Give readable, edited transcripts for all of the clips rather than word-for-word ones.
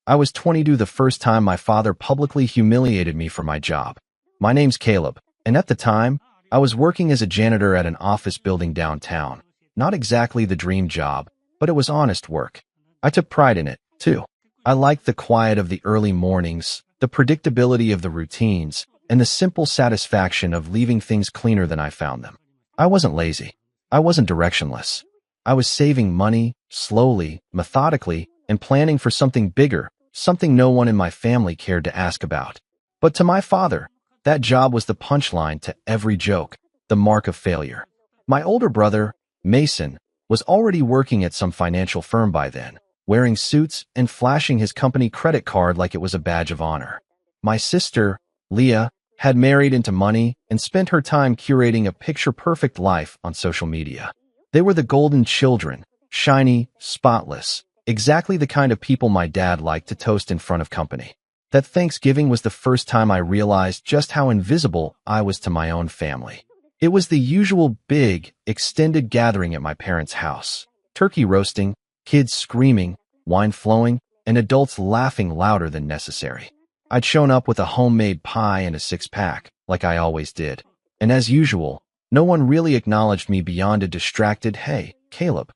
I was 22 the first time my father publicly humiliated me for my job. My name's Caleb, and at the time, I was working as a janitor at an office building downtown. Not exactly the dream job, but it was honest work. I took pride in it, too. I liked the quiet of the early mornings, the predictability of the routines, and the simple satisfaction of leaving things cleaner than I found them. I wasn't lazy. I wasn't directionless. I was saving money, slowly, methodically, and planning for something bigger, something no one in my family cared to ask about. But to my father, that job was the punchline to every joke, the mark of failure. My older brother, Mason, was already working at some financial firm by then, wearing suits and flashing his company credit card like it was a badge of honor. My sister, Leah, had married into money and spent her time curating a picture-perfect life on social media. They were the golden children, shiny, spotless, exactly the kind of people my dad liked to toast in front of company. That Thanksgiving was the first time I realized just how invisible I was to my own family. It was the usual big, extended gathering at my parents' house. Turkey roasting, kids screaming, wine flowing, and adults laughing louder than necessary. I'd shown up with a homemade pie and a six-pack, like I always did. And as usual, no one really acknowledged me beyond a distracted, "Hey, Caleb."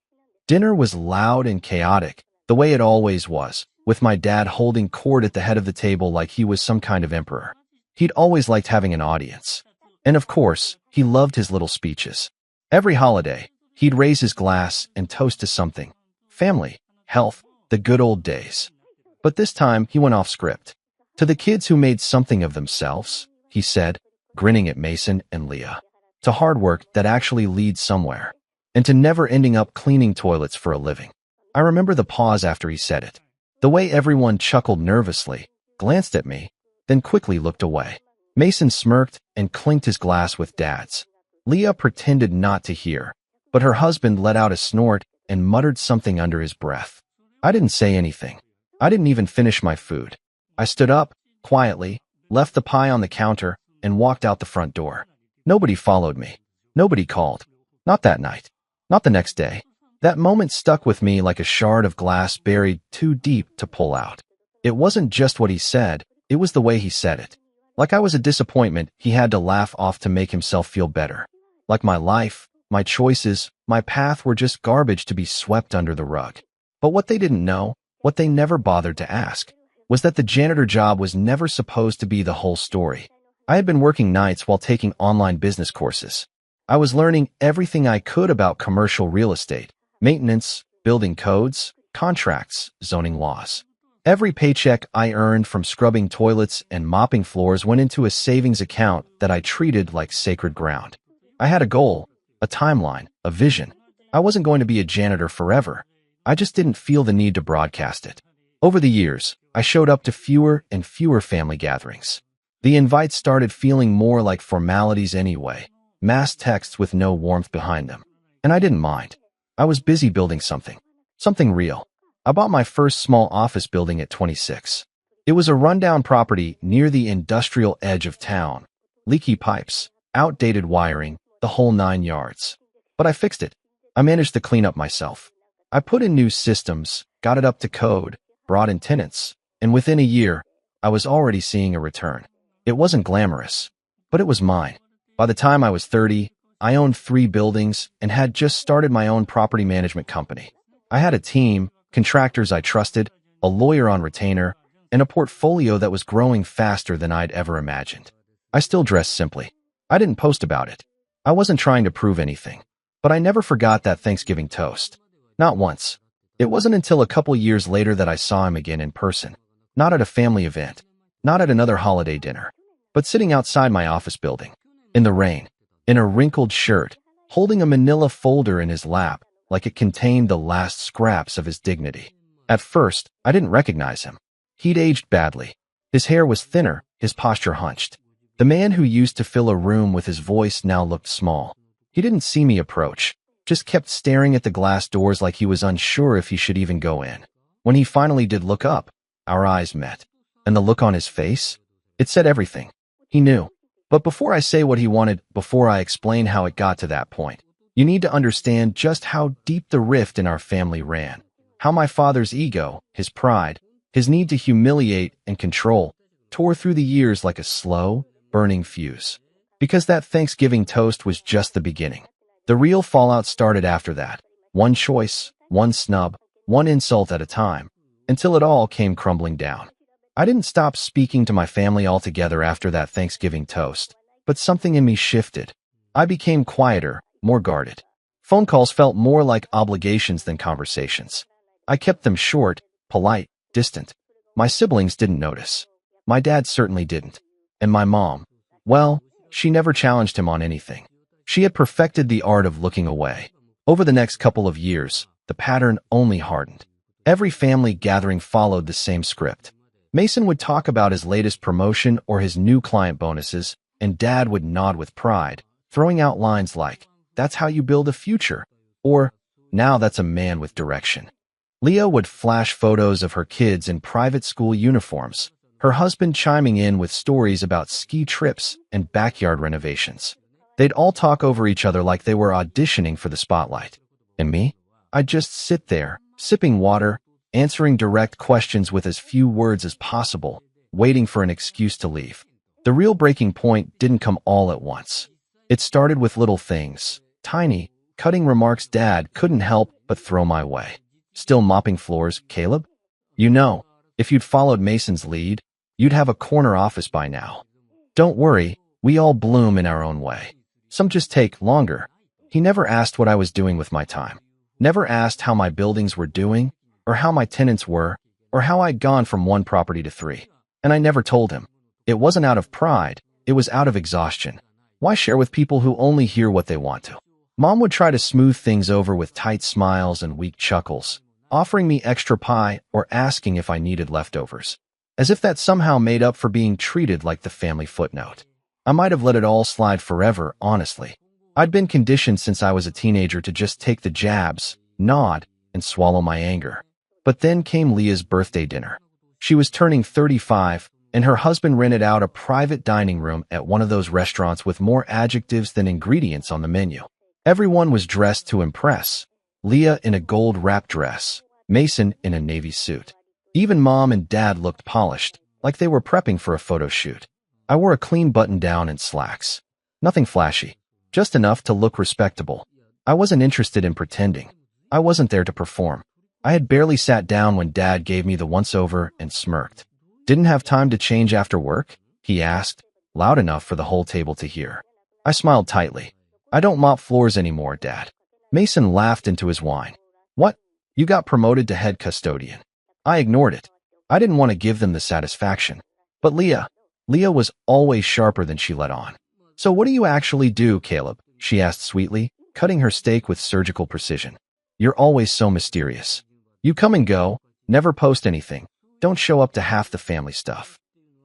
Dinner was loud and chaotic, the way it always was, with my dad holding court at the head of the table like he was some kind of emperor. He'd always liked having an audience. And of course, he loved his little speeches. Every holiday, he'd raise his glass and toast to something. Family, health, the good old days. But this time, he went off script. To the kids who made something of themselves, he said, grinning at Mason and Leah. To hard work that actually leads somewhere. And to never ending up cleaning toilets for a living. I remember the pause after he said it. The way everyone chuckled nervously, glanced at me, then quickly looked away. Mason smirked and clinked his glass with Dad's. Leah pretended not to hear, but her husband let out a snort and muttered something under his breath. I didn't say anything. I didn't even finish my food. I stood up, quietly, left the pie on the counter, and walked out the front door. Nobody followed me. Nobody called. Not that night. Not the next day. That moment stuck with me like a shard of glass buried too deep to pull out. It wasn't just what he said, it was the way he said it. Like I was a disappointment he had to laugh off to make himself feel better. Like my life, my choices, my path were just garbage to be swept under the rug. But what they didn't know, what they never bothered to ask, was that the janitor job was never supposed to be the whole story. I had been working nights while taking online business courses. I was learning everything I could about commercial real estate, maintenance, building codes, contracts, zoning laws. Every paycheck I earned from scrubbing toilets and mopping floors went into a savings account that I treated like sacred ground. I had a goal, a timeline, a vision. I wasn't going to be a janitor forever. I just didn't feel the need to broadcast it. Over the years, I showed up to fewer and fewer family gatherings. The invites started feeling more like formalities anyway, mass texts with no warmth behind them. And I didn't mind. I was busy building something real. I bought my first small office building at 26. It was a rundown property near the industrial edge of town. Leaky pipes, outdated wiring, the whole 9 yards. But I fixed it. I managed to clean up myself. I put in new systems, got it up to code, brought in tenants, and within a year, I was already seeing a return. It wasn't glamorous, but it was mine. By the time I was 30, I owned 3 buildings and had just started my own property management company. I had a team, contractors I trusted, a lawyer on retainer, and a portfolio that was growing faster than I'd ever imagined. I still dressed simply. I didn't post about it. I wasn't trying to prove anything, but I never forgot that Thanksgiving toast. Not once. It wasn't until a couple years later that I saw him again in person. Not at a family event, not at another holiday dinner, but sitting outside my office building, in the rain, in a wrinkled shirt, holding a manila folder in his lap like it contained the last scraps of his dignity. At first, I didn't recognize him. He'd aged badly. His hair was thinner, his posture hunched. The man who used to fill a room with his voice now looked small. He didn't see me approach, just kept staring at the glass doors like he was unsure if he should even go in. When he finally did look up, our eyes met. And the look on his face? It said everything. He knew. But before I say what he wanted, before I explain how it got to that point, you need to understand just how deep the rift in our family ran. How my father's ego, his pride, His need to humiliate and control tore through the years like a slow, burning fuse. Because that Thanksgiving toast was just the beginning. The real fallout started after that. One choice, one snub, one insult at a time, until it all came crumbling down. I didn't stop speaking to my family altogether after that Thanksgiving toast, but something in me shifted. I became quieter, more guarded. Phone calls felt more like obligations than conversations. I kept them short, polite, distant. My siblings didn't notice. My dad certainly didn't. And my mom, well, she never challenged him on anything. She had perfected the art of looking away. Over the next couple of years, the pattern only hardened. Every family gathering followed the same script. Mason would talk about his latest promotion or his new client bonuses, and Dad would nod with pride, throwing out lines like, "That's how you build a future," or, "Now that's a man with direction." Leah would flash photos of her kids in private school uniforms, her husband chiming in with stories about ski trips and backyard renovations. They'd all talk over each other like they were auditioning for the spotlight. And me? I'd just sit there, sipping water, answering direct questions with as few words as possible, waiting for an excuse to leave. The real breaking point didn't come all at once. It started with little things, tiny, cutting remarks Dad couldn't help but throw my way. "Still mopping floors, Caleb? You know, if you'd followed Mason's lead, you'd have a corner office by now. Don't worry, we all bloom in our own way. Some just take longer." He never asked what I was doing with my time. Never asked how my buildings were doing, or how my tenants were, or how I'd gone from one property to 3. And I never told him. It wasn't out of pride, it was out of exhaustion. Why share with people who only hear what they want to? Mom would try to smooth things over with tight smiles and weak chuckles, offering me extra pie or asking if I needed leftovers, as if that somehow made up for being treated like the family footnote. I might have let it all slide forever, honestly. I'd been conditioned since I was a teenager to just take the jabs, nod, and swallow my anger. But then came Leah's birthday dinner. She was turning 35, and her husband rented out a private dining room at one of those restaurants with more adjectives than ingredients on the menu. Everyone was dressed to impress. Leah in a gold-wrapped dress, Mason in a navy suit. Even Mom and Dad looked polished, like they were prepping for a photo shoot. I wore a clean button-down and slacks. Nothing flashy, just enough to look respectable. I wasn't interested in pretending. I wasn't there to perform. I had barely sat down when Dad gave me the once-over and smirked. "Didn't have time to change after work?" he asked, loud enough for the whole table to hear. I smiled tightly. "I don't mop floors anymore, Dad." Mason laughed into his wine. "What? You got promoted to head custodian?" I ignored it. I didn't want to give them the satisfaction. But Leah was always sharper than she let on. "So what do you actually do, Caleb?" she asked sweetly, cutting her steak with surgical precision. "You're always so mysterious. You come and go, never post anything, don't show up to half the family stuff."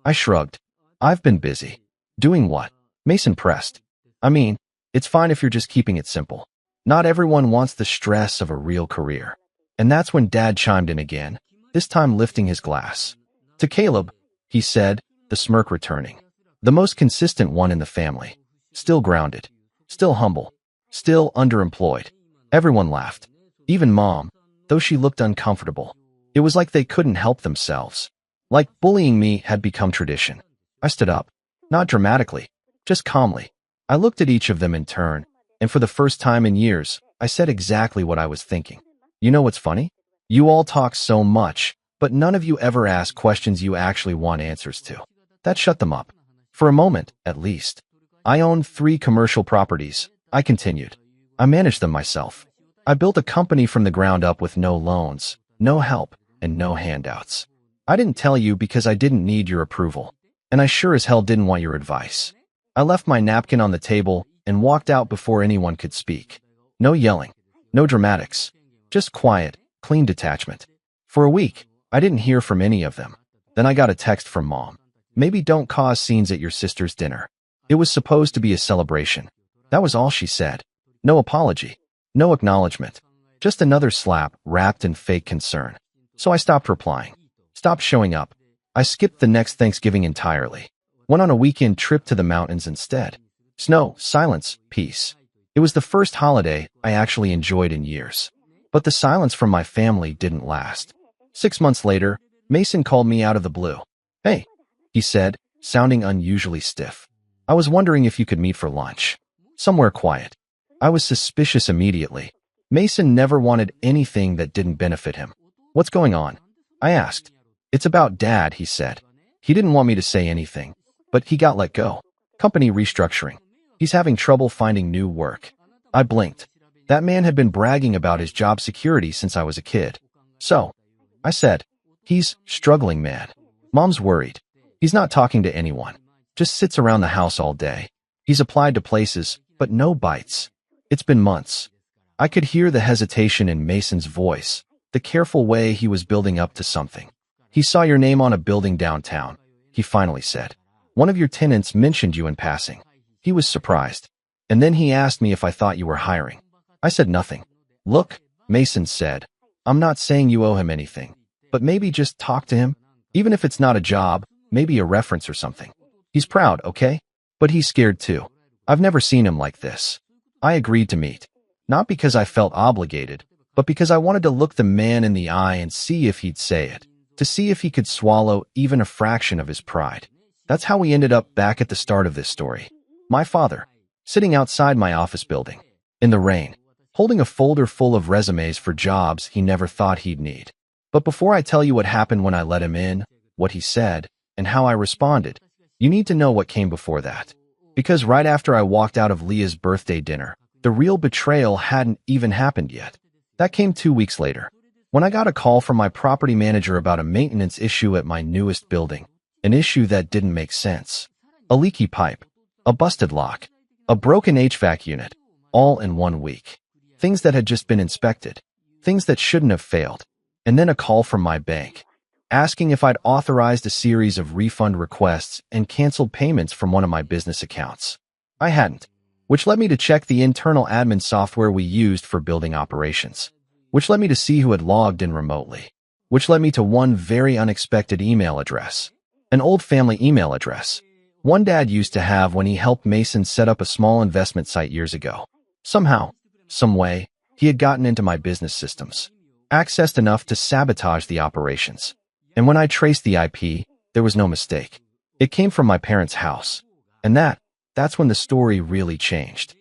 I shrugged. "I've been busy." "Doing what?" Mason pressed. "I mean, it's fine if you're just keeping it simple. Not everyone wants the stress of a real career." And that's when Dad chimed in again, this time lifting his glass. "To Caleb," he said, the smirk returning. The most consistent one in the family. Still grounded. Still humble. Still underemployed. Everyone laughed. Even Mom, though she looked uncomfortable. It was like they couldn't help themselves. Like bullying me had become tradition. I stood up. Not dramatically. Just calmly. I looked at each of them in turn, and for the first time in years, I said exactly what I was thinking. "You know what's funny? You all talk so much, but none of you ever ask questions you actually want answers to." That shut them up. For a moment, at least. "I own 3 commercial properties," I continued. "I manage them myself. I built a company from the ground up with no loans, no help, and no handouts. I didn't tell you because I didn't need your approval, and I sure as hell didn't want your advice." I left my napkin on the table and walked out before anyone could speak. No yelling, no dramatics, just quiet, clean detachment. For a week, I didn't hear from any of them. Then I got a text from Mom. "Maybe don't cause scenes at your sister's dinner." It was supposed to be a celebration. That was all she said. No apology, no acknowledgement. Just another slap wrapped in fake concern. So I stopped replying. Stopped showing up. I skipped the next Thanksgiving entirely. Went on a weekend trip to the mountains instead. Snow, silence, peace. It was the first holiday I actually enjoyed in years. But the silence from my family didn't last. 6 months later, Mason called me out of the blue. "Hey," he said, sounding unusually stiff. "I was wondering if you could meet for lunch. Somewhere quiet." I was suspicious immediately. Mason never wanted anything that didn't benefit him. "What's going on?" I asked. "It's about Dad," he said. He didn't want me to say anything, but he got let go. Company restructuring. He's having trouble finding new work. I blinked. That man had been bragging about his job security since I was a kid. "So," I said, "he's struggling, man. Mom's worried. He's not talking to anyone. Just sits around the house all day. He's applied to places, but no bites. It's been months." I could hear the hesitation in Mason's voice, the careful way he was building up to something. "He saw your name on a building downtown," he finally said. "One of your tenants mentioned you in passing." He was surprised. "And then he asked me if I thought you were hiring." I said nothing. "Look," Mason said, "I'm not saying you owe him anything, but maybe just talk to him. Even if it's not a job, maybe a reference or something. He's proud, okay? But he's scared too. I've never seen him like this." I agreed to meet. Not because I felt obligated, but because I wanted to look the man in the eye and see if he'd say it, to see if he could swallow even a fraction of his pride. That's how we ended up back at the start of this story. My father, sitting outside my office building, in the rain, holding a folder full of resumes for jobs he never thought he'd need. But before I tell you what happened when I let him in, what he said, and how I responded, you need to know what came before that. Because right after I walked out of Leah's birthday dinner, the real betrayal hadn't even happened yet. That came 2 weeks later, when I got a call from my property manager about a maintenance issue at my newest building, an issue that didn't make sense. A leaky pipe, a busted lock, a broken HVAC unit, all in 1 week. Things that had just been inspected, things that shouldn't have failed. And then a call from my bank, asking if I'd authorized a series of refund requests and canceled payments from one of my business accounts. I hadn't. Which led me to check the internal admin software we used for building operations, which led me to see who had logged in remotely, which led me to one very unexpected email address, an old family email address, one Dad used to have when he helped Mason set up a small investment site years ago. Somehow, some way, he had gotten into my business systems, accessed enough to sabotage the operations. And when I traced the IP, there was no mistake. It came from my parents' house. And that's when the story really changed.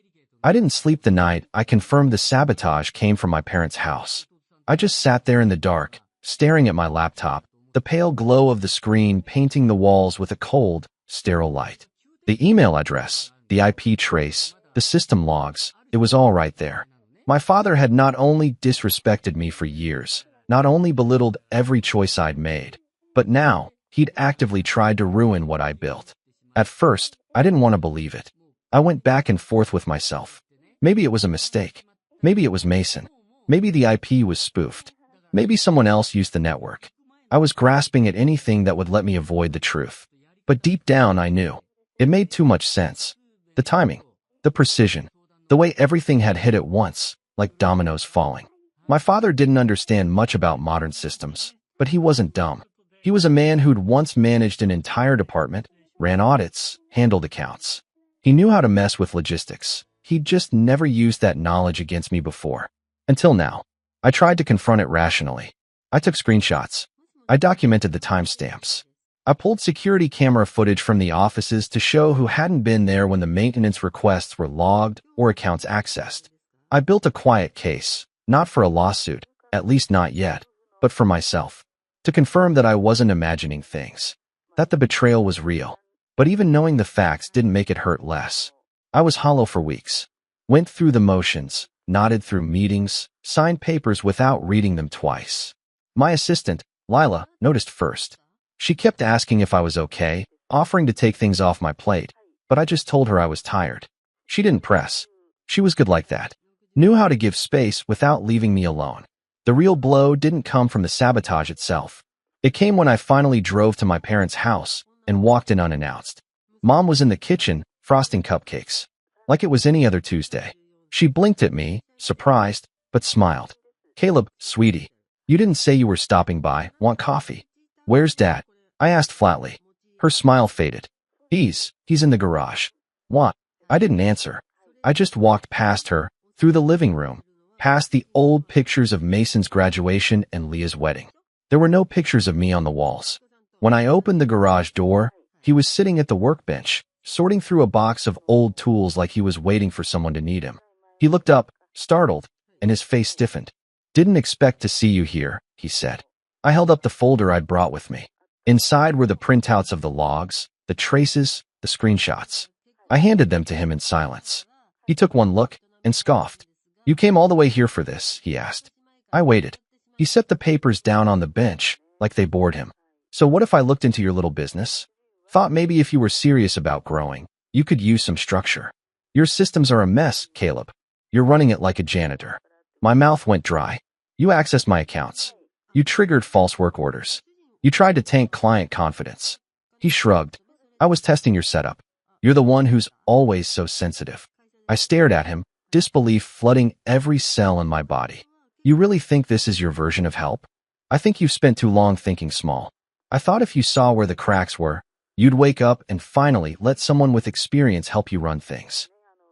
I didn't sleep the night I confirmed the sabotage came from my parents' house. I just sat there in the dark, staring at my laptop, the pale glow of the screen painting the walls with a cold, sterile light. The email address, the IP trace, the system logs, it was all right there. My father had not only disrespected me for years, not only belittled every choice I'd made, but now he'd actively tried to ruin what I built. At first, I didn't want to believe it. I went back and forth with myself. Maybe it was a mistake. Maybe it was Mason. Maybe the IP was spoofed. Maybe someone else used the network. I was grasping at anything that would let me avoid the truth. But deep down, I knew. It made too much sense. The timing, the precision, the way everything had hit at once, like dominoes falling. My father didn't understand much about modern systems, but he wasn't dumb. He was a man who'd once managed an entire department, ran audits, handled accounts. He knew how to mess with logistics. He'd just never used that knowledge against me before. Until now. I tried to confront it rationally. I took screenshots. I documented the timestamps. I pulled security camera footage from the offices to show who hadn't been there when the maintenance requests were logged or accounts accessed. I built a quiet case, not for a lawsuit, at least not yet, but for myself, to confirm that I wasn't imagining things, that the betrayal was real. But even knowing the facts didn't make it hurt less. I was hollow for weeks. Went through the motions, nodded through meetings, signed papers without reading them twice. My assistant, Lila, noticed first. She kept asking if I was okay, offering to take things off my plate, but I just told her I was tired. She didn't press. She was good like that. Knew how to give space without leaving me alone. The real blow didn't come from the sabotage itself. It came when I finally drove to my parents' house and walked in unannounced. Mom was in the kitchen, frosting cupcakes. Like it was any other Tuesday. She blinked at me, surprised, but smiled. "Caleb, sweetie, you didn't say you were stopping by. Want coffee?" "Where's Dad?" I asked flatly. Her smile faded. He's in the garage." "What?" I didn't answer. I just walked past her, through the living room, past the old pictures of Mason's graduation and Leah's wedding. There were no pictures of me on the walls. When I opened the garage door, he was sitting at the workbench, sorting through a box of old tools like he was waiting for someone to need him. He looked up, startled, and his face stiffened. "Didn't expect to see you here," he said. I held up the folder I'd brought with me. Inside were the printouts of the logs, the traces, the screenshots. I handed them to him in silence. He took one look and scoffed. "You came all the way here for this?" he asked. I waited. He set the papers down on the bench, like they bored him. "So what if I looked into your little business? Thought maybe if you were serious about growing, you could use some structure. Your systems are a mess, Caleb. You're running it like a janitor." My mouth went dry. "You accessed my accounts. You triggered false work orders. You tried to tank client confidence." He shrugged. "I was testing your setup. You're the one who's always so sensitive." I stared at him, disbelief flooding every cell in my body. "You really think this is your version of help? I think you've spent too long thinking small. I thought if you saw where the cracks were, you'd wake up and finally let someone with experience help you run things."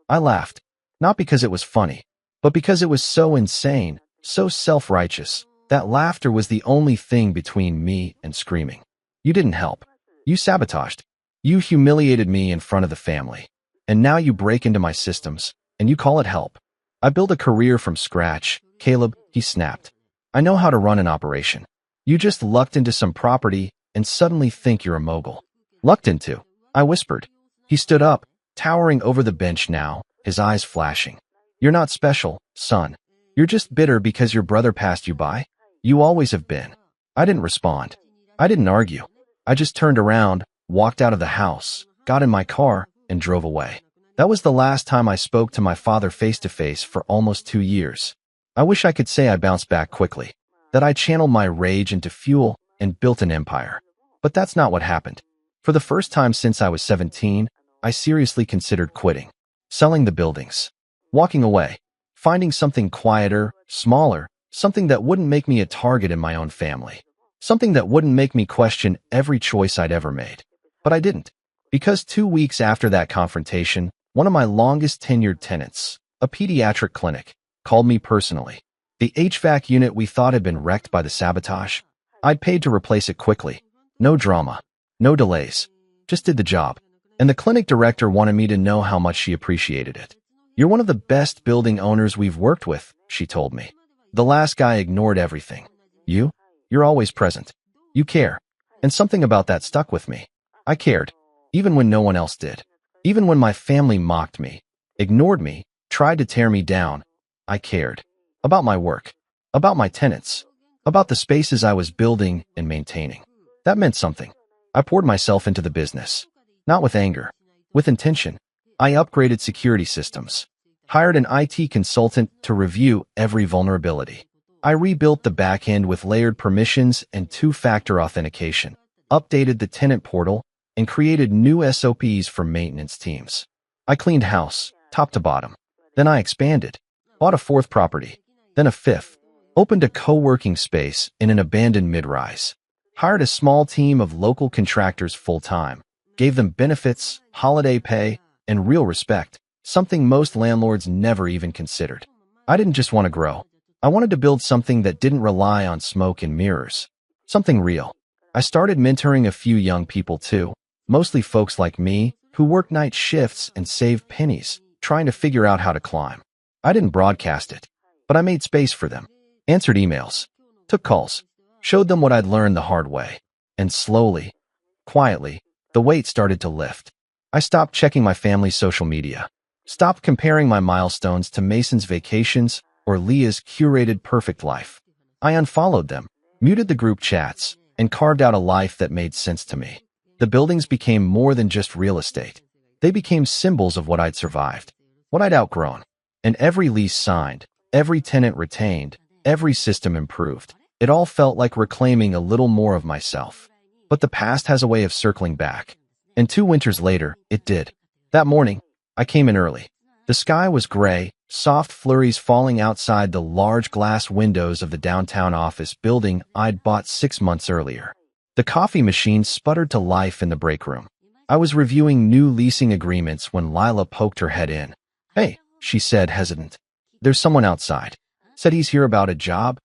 I laughed, not because it was funny, but because it was so insane, so self-righteous. That laughter was the only thing between me and screaming. "You didn't help. You sabotaged. You humiliated me in front of the family. And now you break into my systems, and you call it help." "I built a career from scratch, Caleb," he snapped. "I know how to run an operation. You just lucked into some property and suddenly think you're a mogul." "Lucked into?" I whispered. He stood up, towering over the bench now, his eyes flashing. "You're not special, son. You're just bitter because your brother passed you by. You always have been." I didn't respond. I didn't argue. I just turned around, walked out of the house, got in my car, and drove away. That was the last time I spoke to my father face-to-face for almost 2 years. I wish I could say I bounced back quickly, that I channeled my rage into fuel and built an empire. But that's not what happened. For the first time since I was 17, I seriously considered quitting, selling the buildings, walking away, finding something quieter, smaller, something that wouldn't make me a target in my own family, something that wouldn't make me question every choice I'd ever made. But I didn't. Because 2 weeks after that confrontation, one of my longest tenured tenants, a pediatric clinic, called me personally. The HVAC unit we thought had been wrecked by the sabotage, I'd paid to replace it quickly. No drama, no delays, just did the job. And the clinic director wanted me to know how much she appreciated it. "You're one of the best building owners we've worked with," she told me. "The last guy ignored everything. You're always present. You care." And something about that stuck with me. I cared, even when no one else did. Even when my family mocked me, ignored me, tried to tear me down, I cared. About my work, about my tenants, about the spaces I was building and maintaining. That meant something. I poured myself into the business. Not with anger, with intention. I upgraded security systems, hired an IT consultant to review every vulnerability. I rebuilt the backend with layered permissions and two-factor authentication, updated the tenant portal, and created new SOPs for maintenance teams. I cleaned house, top to bottom. Then I expanded, bought a 4th property, then a 5th, opened a co-working space in an abandoned mid-rise, hired a small team of local contractors full-time, gave them benefits, holiday pay, and real respect, something most landlords never even considered. I didn't just want to grow. I wanted to build something that didn't rely on smoke and mirrors. Something real. I started mentoring a few young people too, mostly folks like me who work night shifts and save pennies, trying to figure out how to climb. I didn't broadcast it, but I made space for them, answered emails, took calls, showed them what I'd learned the hard way. And slowly, quietly, the weight started to lift. I stopped checking my family's social media, stopped comparing my milestones to Mason's vacations or Leah's curated perfect life. I unfollowed them, muted the group chats, and carved out a life that made sense to me. The buildings became more than just real estate. They became symbols of what I'd survived, what I'd outgrown. And every lease signed, every tenant retained, every system improved. It all felt like reclaiming a little more of myself. But the past has a way of circling back. And 2 winters later, it did. That morning, I came in early. The sky was gray, soft flurries falling outside the large glass windows of the downtown office building I'd bought 6 months earlier. The coffee machine sputtered to life in the break room. I was reviewing new leasing agreements when Lila poked her head in. "Hey," she said, hesitant. "There's someone outside. Said he's here about a job."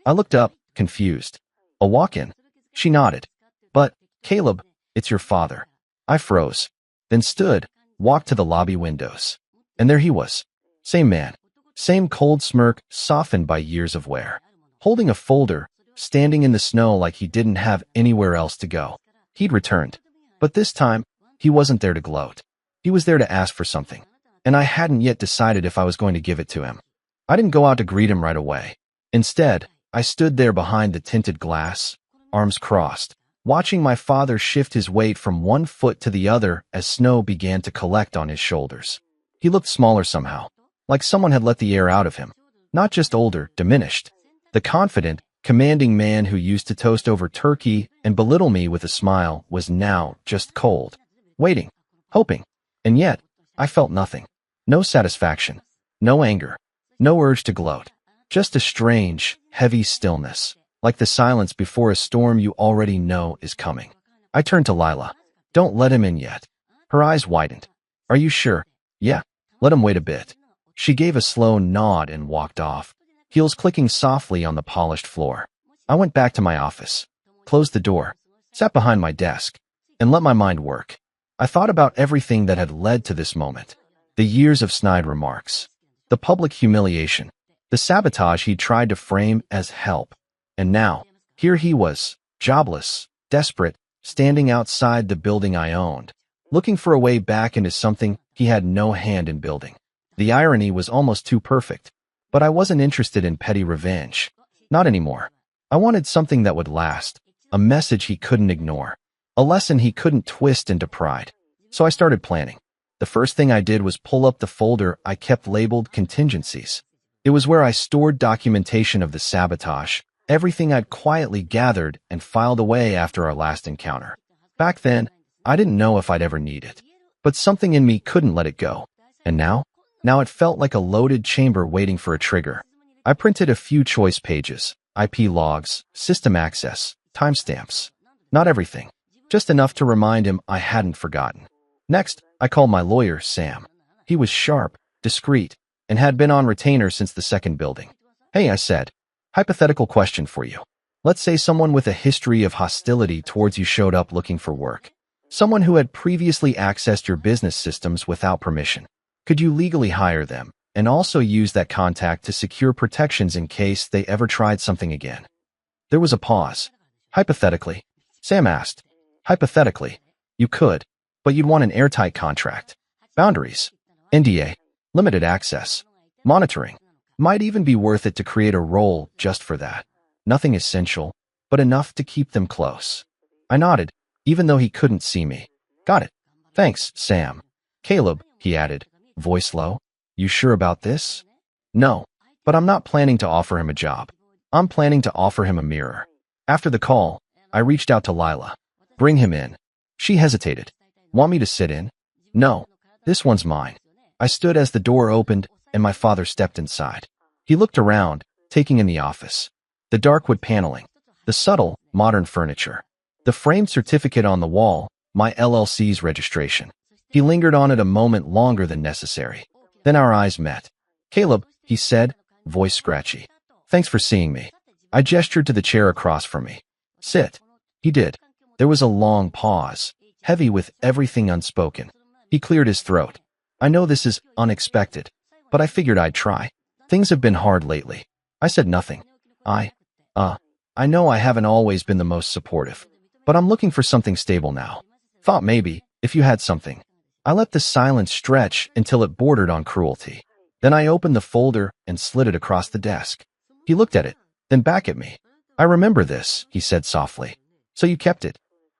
I looked up, confused. A walk-in? She nodded. But, Caleb, it's your father. I froze. Then stood, walked to the lobby windows. And there he was. Same man. Same cold smirk softened by years of wear. Holding a folder, standing in the snow like he didn't have anywhere else to go. He'd returned. But this time, he wasn't there to gloat. He was there to ask for something. And I hadn't yet decided if I was going to give it to him. I didn't go out to greet him right away. Instead, I stood there behind the tinted glass, arms crossed, watching my father shift his weight from one foot to the other as snow began to collect on his shoulders. He looked smaller somehow, like someone had let the air out of him. Not just older, diminished. The confident, commanding man who used to toast over turkey and belittle me with a smile was now just cold, waiting, hoping. And yet, I felt nothing. No satisfaction, no anger, no urge to gloat. Just a strange, heavy stillness, like the silence before a storm you already know is coming. I turned to Lila. Don't let him in yet. Her eyes widened. Are you sure? Yeah, let him wait a bit. She gave a slow nod and walked off, heels clicking softly on the polished floor. I went back to my office, closed the door, sat behind my desk, and let my mind work. I thought about everything that had led to this moment. The years of snide remarks, the public humiliation, the sabotage he tried to frame as help. And now, here he was, jobless, desperate, standing outside the building I owned, looking for a way back into something he had no hand in building. The irony was almost too perfect. But I wasn't interested in petty revenge. Not anymore. I wanted something that would last, a message he couldn't ignore, a lesson he couldn't twist into pride. So I started planning. The first thing I did was pull up the folder I kept labeled contingencies. It was where I stored documentation of the sabotage, everything I'd quietly gathered and filed away after our last encounter. Back then, I didn't know if I'd ever need it. But something in me couldn't let it go. And now it felt like a loaded chamber waiting for a trigger. I printed a few choice pages, IP logs, system access, timestamps. Not everything, just enough to remind him I hadn't forgotten. Next, I called my lawyer, Sam. He was sharp, discreet, and had been on retainer since the second building. Hey, I said, hypothetical question for you. Let's say someone with a history of hostility towards you showed up looking for work. Someone who had previously accessed your business systems without permission. Could you legally hire them and also use that contact to secure protections in case they ever tried something again? There was a pause. Hypothetically, Sam asked. Hypothetically, you could, but you'd want an airtight contract. Boundaries, NDA, limited access, monitoring. Might even be worth it to create a role just for that. Nothing essential, but enough to keep them close. I nodded, even though he couldn't see me. Got it. Thanks, Sam. Caleb, he added, voice low. You sure about this? No, but I'm not planning to offer him a job. I'm planning to offer him a mirror. After the call, I reached out to Lila. Bring him in. She hesitated. Want me to sit in? No, this one's mine. I stood as the door opened and my father stepped inside. He looked around, taking in the office. The dark wood paneling, the subtle, modern furniture, the framed certificate on the wall, my LLC's registration. He lingered on it a moment longer than necessary. Then our eyes met. Caleb, he said, voice scratchy. Thanks for seeing me. I gestured to the chair across from me. Sit. He did. There was a long pause, heavy with everything unspoken. He cleared his throat. I know this is unexpected, but I figured I'd try. Things have been hard lately. I said nothing. I know I haven't always been the most supportive, but I'm looking for something stable now. Thought maybe, if you had something. I let the silence stretch until it bordered on cruelty. Then I opened the folder and slid it across the desk. He looked at it, then back at me. I remember this, he said softly. So you kept it?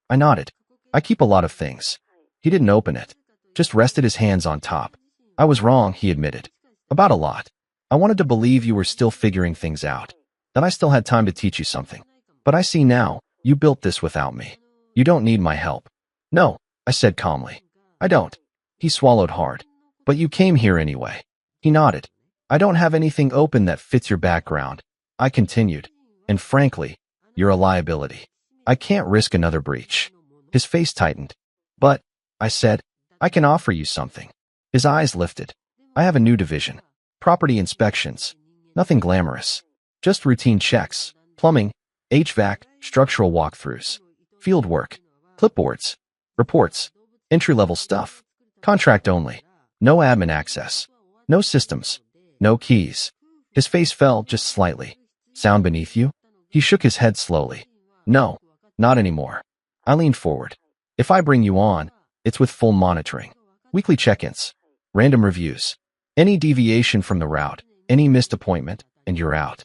I nodded. I keep a lot of things. He didn't open it, just rested his hands on top. I was wrong, he admitted. About a lot. I wanted to believe you were still figuring things out, that I still had time to teach you something. But I see now, you built this without me. You don't need my help. No, I said calmly. I don't. He swallowed hard. But you came here anyway. He nodded. I don't have anything open that fits your background. I continued. And frankly, you're a liability. I can't risk another breach. His face tightened. But, I said, I can offer you something. His eyes lifted. I have a new division. Property inspections. Nothing glamorous. Just routine checks, plumbing, HVAC, structural walkthroughs, field work, clipboards, reports, entry-level stuff, contract only, no admin access, no systems, no keys. His face fell just slightly. Sound beneath you? He shook his head slowly. No, not anymore. I leaned forward. If I bring you on, it's with full monitoring. Weekly check-ins, random reviews. Any deviation from the route, any missed appointment, and you're out.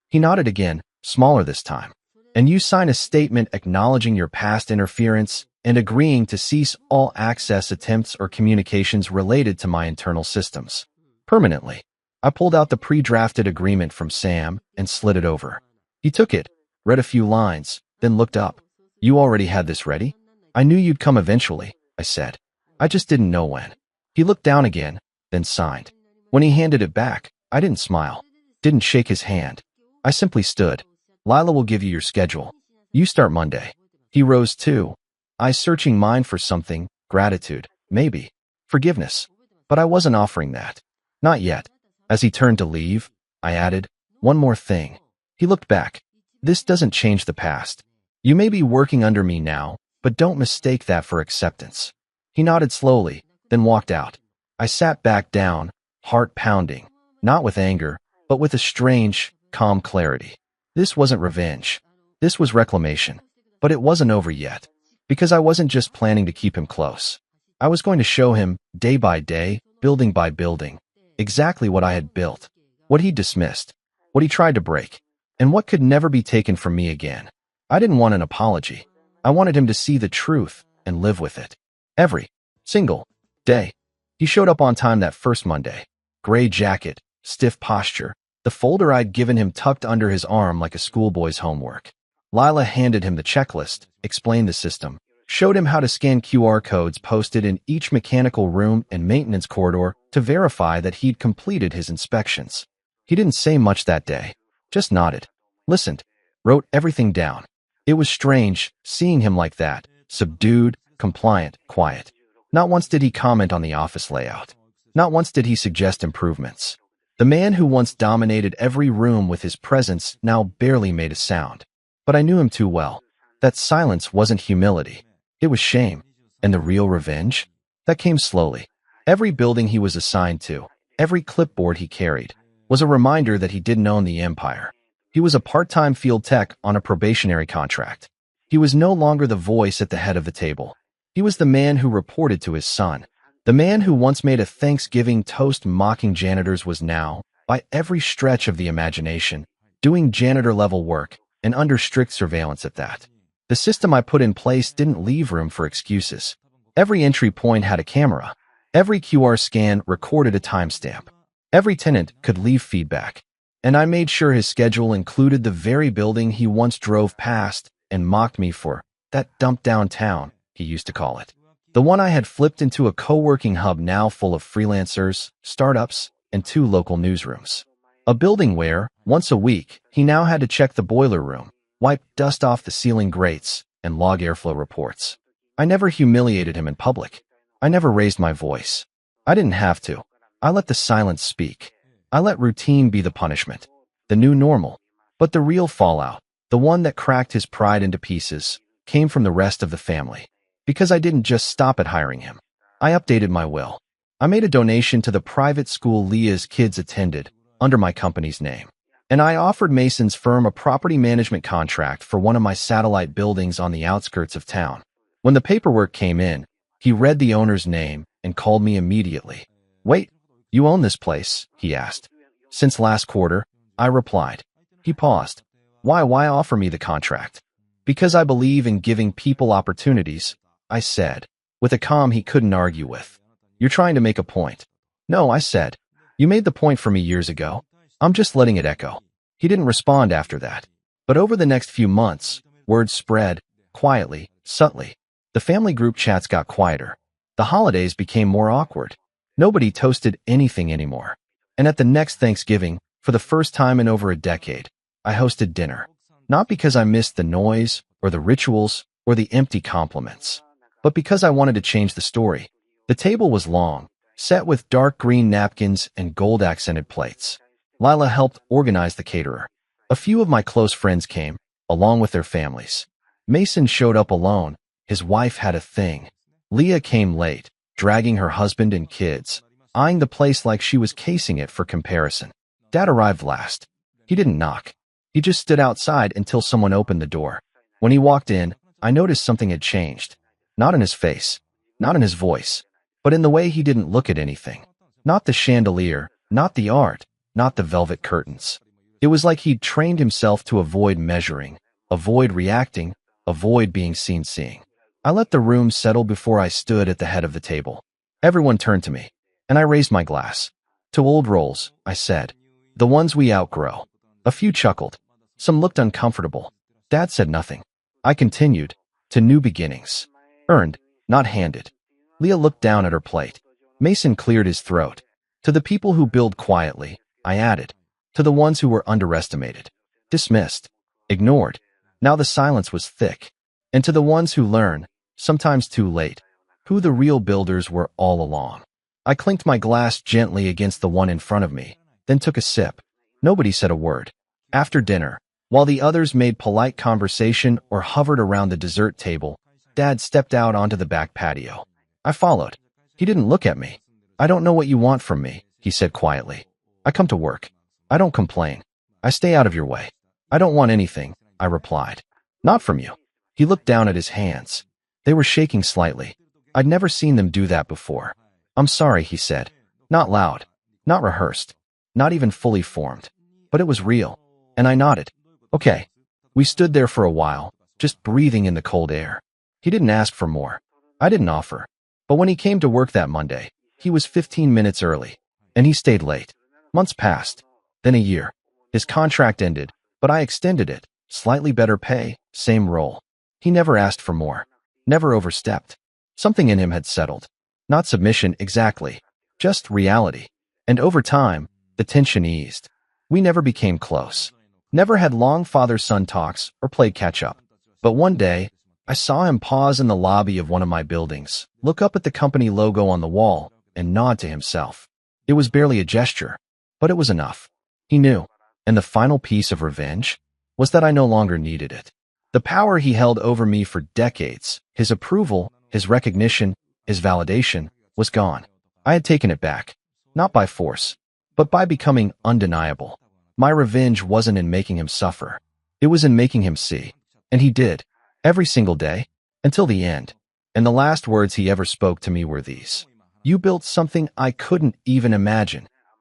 He nodded again, smaller this time. And you sign a statement acknowledging your past interference and agreeing to cease all access attempts or communications related to my internal systems. Permanently. I pulled out the pre-drafted agreement from Sam and slid it over. He took it, read a few lines, then looked up. You already had this ready? I knew you'd come eventually, I said. I just didn't know when. He looked down again, then signed. When he handed it back, I didn't smile, didn't shake his hand. I simply stood. Lila will give you your schedule. You start Monday. He rose too, eyes searching mine for something, gratitude, maybe, forgiveness. But I wasn't offering that. Not yet. As he turned to leave, I added, one more thing. He looked back. This doesn't change the past. You may be working under me now, but don't mistake that for acceptance. He nodded slowly, then walked out. I sat back down, heart pounding, not with anger, but with a strange, calm clarity. This wasn't revenge. This was reclamation. But it wasn't over yet, because I wasn't just planning to keep him close. I was going to show him, day by day, building by building, exactly what I had built, what he dismissed, what he tried to break, and what could never be taken from me again. I didn't want an apology. I wanted him to see the truth and live with it. Every single day. He showed up on time that first Monday. Gray jacket, stiff posture, the folder I'd given him tucked under his arm like a schoolboy's homework. Lila handed him the checklist, explained the system, showed him how to scan QR codes posted in each mechanical room and maintenance corridor to verify that he'd completed his inspections. He didn't say much that day, just nodded, listened, wrote everything down. It was strange, seeing him like that, subdued, compliant, quiet. Not once did he comment on the office layout. Not once did he suggest improvements. The man who once dominated every room with his presence now barely made a sound. But I knew him too well. That silence wasn't humility. It was shame. And the real revenge? That came slowly. Every building he was assigned to, every clipboard he carried, was a reminder that he didn't own the empire. He was a part-time field tech on a probationary contract. He was no longer the voice at the head of the table. He was the man who reported to his son. The man who once made a Thanksgiving toast mocking janitors was now, by every stretch of the imagination, doing janitor-level work, and under strict surveillance at that. The system I put in place didn't leave room for excuses. Every entry point had a camera. Every QR scan recorded a timestamp. Every tenant could leave feedback. And I made sure his schedule included the very building he once drove past and mocked me for, that dump downtown, he used to call it. The one I had flipped into a co-working hub now full of freelancers, startups, and 2 local newsrooms. A building where, once a week, he now had to check the boiler room, wipe dust off the ceiling grates, and log airflow reports. I never humiliated him in public. I never raised my voice. I didn't have to. I let the silence speak. I let routine be the punishment, the new normal. But the real fallout, the one that cracked his pride into pieces, came from the rest of the family. Because I didn't just stop at hiring him. I updated my will. I made a donation to the private school Leah's kids attended, under my company's name. And I offered Mason's firm a property management contract for one of my satellite buildings on the outskirts of town. When the paperwork came in, he read the owner's name and called me immediately. Wait, you own this place? He asked. Since last quarter, I replied. He paused. Why offer me the contract? Because I believe in giving people opportunities, I said, with a calm he couldn't argue with. You're trying to make a point. No, I said. You made the point for me years ago. I'm just letting it echo. He didn't respond after that. But over the next few months, word spread, quietly, subtly. The family group chats got quieter. The holidays became more awkward. Nobody toasted anything anymore. And at the next Thanksgiving, for the first time in over a decade, I hosted dinner. Not because I missed the noise, or the rituals, or the empty compliments, but because I wanted to change the story. The table was long, set with dark green napkins and gold-accented plates. Lila helped organize the caterer. A few of my close friends came, along with their families. Mason showed up alone. His wife had a thing. Leah came late, dragging her husband and kids, eyeing the place like she was casing it for comparison. Dad arrived last. He didn't knock. He just stood outside until someone opened the door. When he walked in, I noticed something had changed. Not in his face, not in his voice, but in the way he didn't look at anything. Not the chandelier, not the art, not the velvet curtains. It was like he'd trained himself to avoid measuring, avoid reacting, avoid being seen seeing. I let the room settle before I stood at the head of the table. Everyone turned to me, and I raised my glass. To old roles, I said. The ones we outgrow. A few chuckled. Some looked uncomfortable. Dad said nothing. I continued. To new beginnings. Earned, not handed. Leah looked down at her plate. Mason cleared his throat. To the people who build quietly, I added. To the ones who were underestimated. Dismissed. Ignored. Now the silence was thick. And to the ones who learn, sometimes too late, who the real builders were all along. I clinked my glass gently against the one in front of me, then took a sip. Nobody said a word. After dinner, while the others made polite conversation or hovered around the dessert table, Dad stepped out onto the back patio. I followed. He didn't look at me. I don't know what you want from me, he said quietly. I come to work. I don't complain. I stay out of your way. I don't want anything, I replied. Not from you. He looked down at his hands. They were shaking slightly. I'd never seen them do that before. I'm sorry, he said. Not loud. Not rehearsed. Not even fully formed. But it was real. And I nodded. Okay. We stood there for a while, just breathing in the cold air. He didn't ask for more. I didn't offer. But when he came to work that Monday, he was 15 minutes early. And he stayed late. Months passed. Then a year. His contract ended, but I extended it. Slightly better pay, same role. He never asked for more. Never overstepped. Something in him had settled. Not submission exactly, just reality. And over time, the tension eased. We never became close. Never had long father-son talks or played catch-up. But one day, I saw him pause in the lobby of one of my buildings, look up at the company logo on the wall, and nod to himself. It was barely a gesture, but it was enough. He knew. And the final piece of revenge was that I no longer needed it. The power he held over me for decades, his approval, his recognition, his validation, was gone. I had taken it back, not by force, but by becoming undeniable. My revenge wasn't in making him suffer. It was in making him see. And he did, every single day, until the end. And the last words he ever spoke to me were these. You built something I couldn't even imagine.